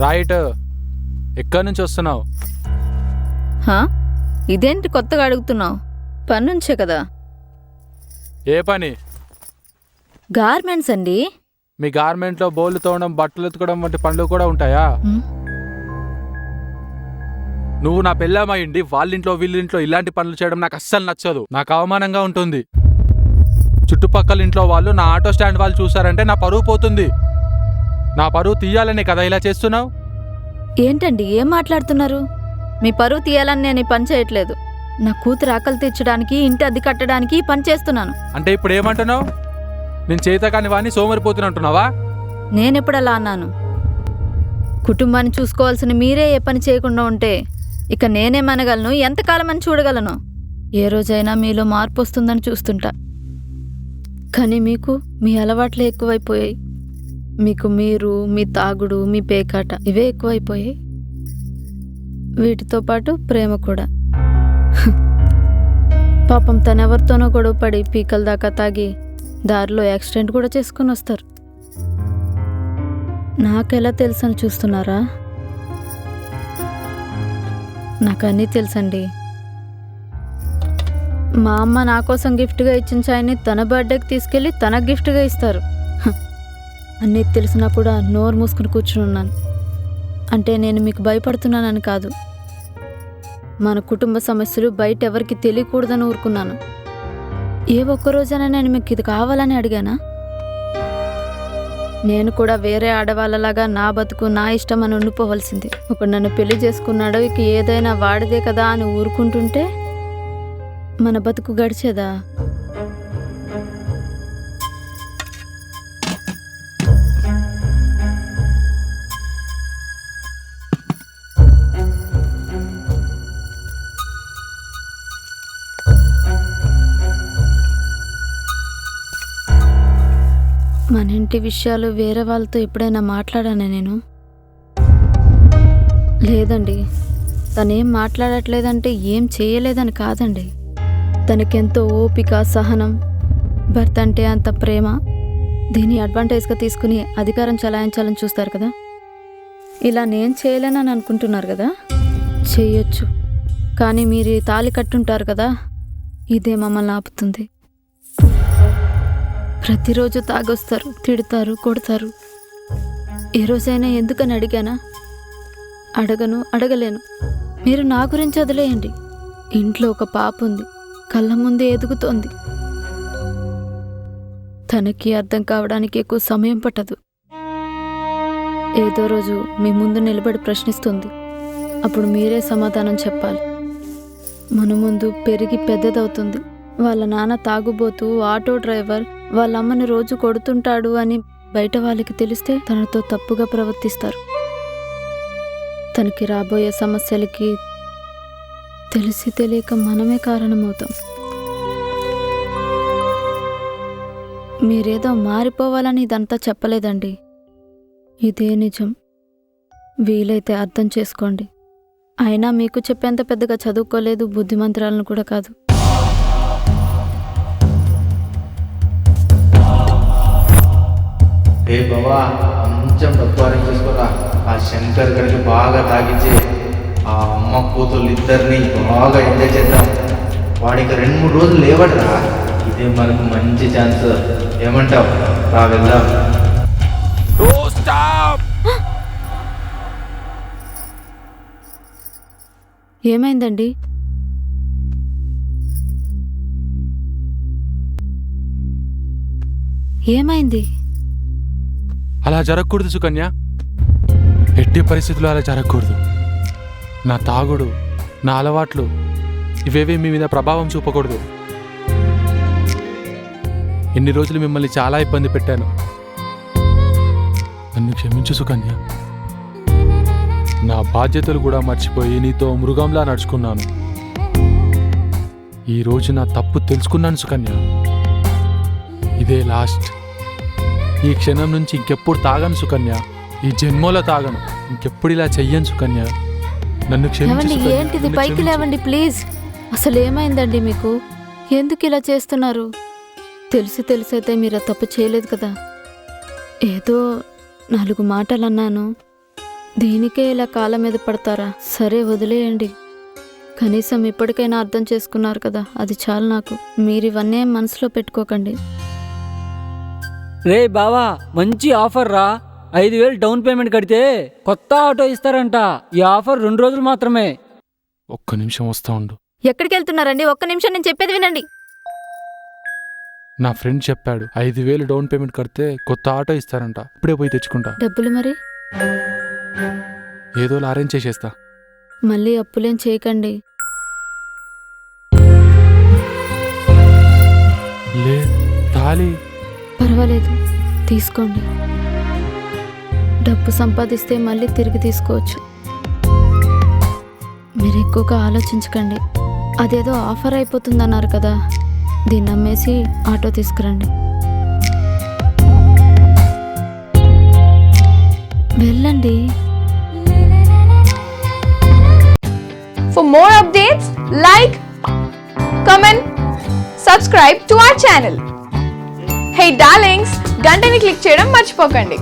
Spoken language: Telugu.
రైట్. ఎక్కడి నుంచి వస్తున్నావు? హా? ఇదేంటి కొత్తగా అడుగుతున్నావు? పని నుంచే కదా. ఏ పని? గార్మెంట్స్ అండి. మీ గార్మెంట్లో బోర్లు తోవడం, బట్టలు ఉతకడం వంటి పనులు కూడా ఉంటాయా? నువ్వు నా పెళ్ళామయ్యిండి వాళ్ళింట్లో వీళ్ళింట్లో ఇలాంటి పనులు చేయడం నాకు అస్సలు నచ్చదు. నాకు అవమానంగా ఉంటుంది. చుట్టుపక్కల ఇంట్లో వాళ్ళు, నా ఆటో స్టాండ్ వాళ్ళు చూసారంటే నా పరువు పోతుంది. నా పరువు తీయాలని కదా ఇలా చేస్తున్నావు? ఏంటండి ఏం మాట్లాడుతున్నారు? మీ పరువు తీయాలని నేను ఈ పని చేయట్లేదు. నా కూతురు ఆకలి తీర్చడానికి, ఇంటి అద్దె కట్టడానికి ఈ పని చేస్తున్నాను. అంటే ఇప్పుడు ఏమంటున్నావు? నేను చేత కాని వాడిని సోమరిపోతున్నట్టున్నావా? నేనెప్పుడు అలా అన్నాను? కుటుంబాన్ని చూసుకోవాల్సిన మీరే ఏ పని చేయకుండా ఉంటే ఇక నేనేమనగలను? ఎంతకాలం అని చూడగలను? ఏ రోజైనా మీలో మార్పు వస్తుందని చూస్తుంటా. కానీ మీకు మీ అలవాట్లే ఎక్కువైపోయాయి. మీకు మీరు, మీ తాగుడు, మీ పేకాట ఇవే ఎక్కువైపోయాయి. వీటితో పాటు ప్రేమ కూడా. పాపం తనెవరితోనో గొడవ పడి పీకల దాకా తాగి దారిలో యాక్సిడెంట్ కూడా చేసుకుని వస్తారు. నాకెలా తెలుసని చూస్తున్నారా? నాకన్నీ తెలుసండి. మా అమ్మ నా కోసం గిఫ్ట్గా ఇచ్చిన చాయ్ని తన బర్త్డేకి తీసుకెళ్ళి తనకు గిఫ్ట్గా ఇస్తారు. అన్నీ తెలిసినా కూడా నోరు మూసుకుని కూర్చుని ఉన్నాను. అంటే నేను మీకు భయపడుతున్నానని కాదు. మన కుటుంబ సమస్యలు బయట ఎవరికి తెలియకూడదని ఊరుకున్నాను. ఏ ఒక్కరోజైనా నేను మీకు ఇది కావాలని అడిగానా? నేను కూడా వేరే ఆడవాళ్ళలాగా నా బతుకు నా ఇష్టం అని ఉండిపోవలసింది. ఒకడు నన్ను పెళ్లి చేసుకున్నాడో ఇక ఏదైనా వాడిదే కదా అని ఊరుకుంటుంటే మన బతుకు గడిచేదా? మన ఇంటి విషయాలు వేరే వాళ్ళతో ఎప్పుడైనా మాట్లాడానా నేను? లేదండి. తనేం మాట్లాడట్లేదంటే ఏం చేయలేదని కాదండి. తనకెంతో ఓపిక, సహనం, భర్త అంటే అంత ప్రేమ. దీన్ని అడ్వాంటేజ్గా తీసుకుని అధికారం చలాయించాలని చూస్తారు కదా. ఇలా నేను చేయలేనని అనుకుంటున్నారు కదా. చేయొచ్చు, కానీ మీరు ఈ తాళి కట్టుంటారు కదా, ఇదే మమ్మల్ని ఆపుతుంది. ప్రతిరోజు తాగొస్తారు, తిడతారు, కొడతారు. ఏ రోజైనా ఎందుకని అడిగానా? అడగను, అడగలేను. మీరు నా గురించి వదిలేయండి. ఇంట్లో ఒక పాప ఉంది, కళ్ళ ముందే ఎదుగుతోంది. తనకి అర్థం కావడానికి ఎక్కువ సమయం పట్టదు. ఏదో రోజు మీ ముందు నిలబడి ప్రశ్నిస్తుంది. అప్పుడు మీరే సమాధానం చెప్పాలి. మన ముందు పెరిగి పెద్దదవుతుంది. వాళ్ళ నాన్న తాగుబోతూ, ఆటో డ్రైవర్, వాళ్ళ అమ్మని రోజు కొడుతుంటాడు అని బయట వాళ్ళకి తెలిస్తే తనతో తప్పుగా ప్రవర్తిస్తారు. తనకి రాబోయే సమస్యలకి తెలిసి తెలియక మనమే కారణమవుతాం. మీరేదో మారిపోవాలని ఇదంతా చెప్పలేదండి. ఇదే నిజం. వీలైతే అర్థం చేసుకోండి. అయినా మీకు చెప్పేంత పెద్దగా చదువుకోలేదు, బుద్ధిమంతురాలను కూడా కాదు. ఏ బాబా, కొంచెం డబ్బు అరేంజ్ చేసుకోరా. ఆ శంకర్ గడికి బాగా తాగించి ఆ అమ్మ కూతురు ఇద్దరిని బాగా ఎంజాయ్ చేద్దాం. వాడికి 2-3 రోజులు లేవడరా. ఇదే మనకు మంచి ఛాన్స్. ఏమంటావు? రా వెళ్దాం. ఏమైందండి? ఏమైంది? అలా జరగకూడదు సుకన్య. ఎట్టి పరిస్థితుల్లో అలా జరగకూడదు. నా తాగుడు, నా అలవాట్లు ఇవేవి మీ మీద ప్రభావం చూపకూడదు. ఎన్ని రోజులు మిమ్మల్ని చాలా ఇబ్బంది పెట్టాను. నన్ను క్షమించు సుకన్య. నా బాధ్యతలు కూడా మర్చిపోయి నీతో మృగంలా నడుచుకున్నాను. ఈరోజు నా తప్పు తెలుసుకున్నాను సుకన్య. ఇదే లాస్ట్. ఈ క్షణం నుంచి ఇంకెప్పుడు తాగను సుకన్య. ఈ జన్మలో తాగను. ఇంకెప్పుడు ఇలా చెయ్యను సుకన్య. నన్ను క్షమించు. ఏంటిది? పైకి లేవండి ప్లీజ్. అసలు ఏమైందండి మీకు? ఎందుకు ఇలా చేస్తున్నారు? తెలిసైతే మీరు తప్పు చేయలేదు కదా. ఏదో 4 మాటలు అన్నాను. దీనికే ఇలా కాళ్ళ మీద పడతారా? సరే వదిలేయండి. కనీసం ఇప్పటికైనా అర్థం చేసుకున్నారు కదా, అది చాలు నాకు. మీరు ఇవన్నీ మనసులో పెట్టుకోకండి. రే బావా, మంచి ఆఫర్ రా. 5,000 డౌన్ పేమెంట్ కడితే కొత్త ఆటో ఇస్తారంట. ఈ ఆఫర్ 2 రోజులు మాత్రమే. ఒక్క నిమిషం వస్తా ఉండు. ఎక్కడికి వెళ్తున్నారండి? ఒక్క నిమిషం, నేను చెప్పేది వినండి. నా ఫ్రెండ్ చెప్పాడు 5,000 డౌన్ పేమెంట్ కడితే కొత్త ఆటో ఇస్తారంట. ఇప్పుడే పోయి తెచ్చుకుంటా. డబ్బులు మరి? ఏదోలా అరేంజ్ చేసేస్తా. మళ్ళీ అప్పులేం చేయకండి. లే తాళి. పర్వాలేదు, తీసుకోండి. డబ్బు సంపాదిస్తే మళ్ళీ తిరిగి తీసుకోవచ్చు. మీరు ఎక్కువగా ఆలోచించకండి. అదేదో ఆఫర్ అయిపోతుందన్నారు కదా, దీన్ని అమ్మేసి ఆటో తీసుకురండి. వెళ్ళండి. For more updates, like, comment, subscribe to our channel. Hey darlings, గంటని click చేయడం మర్చిపోకండి.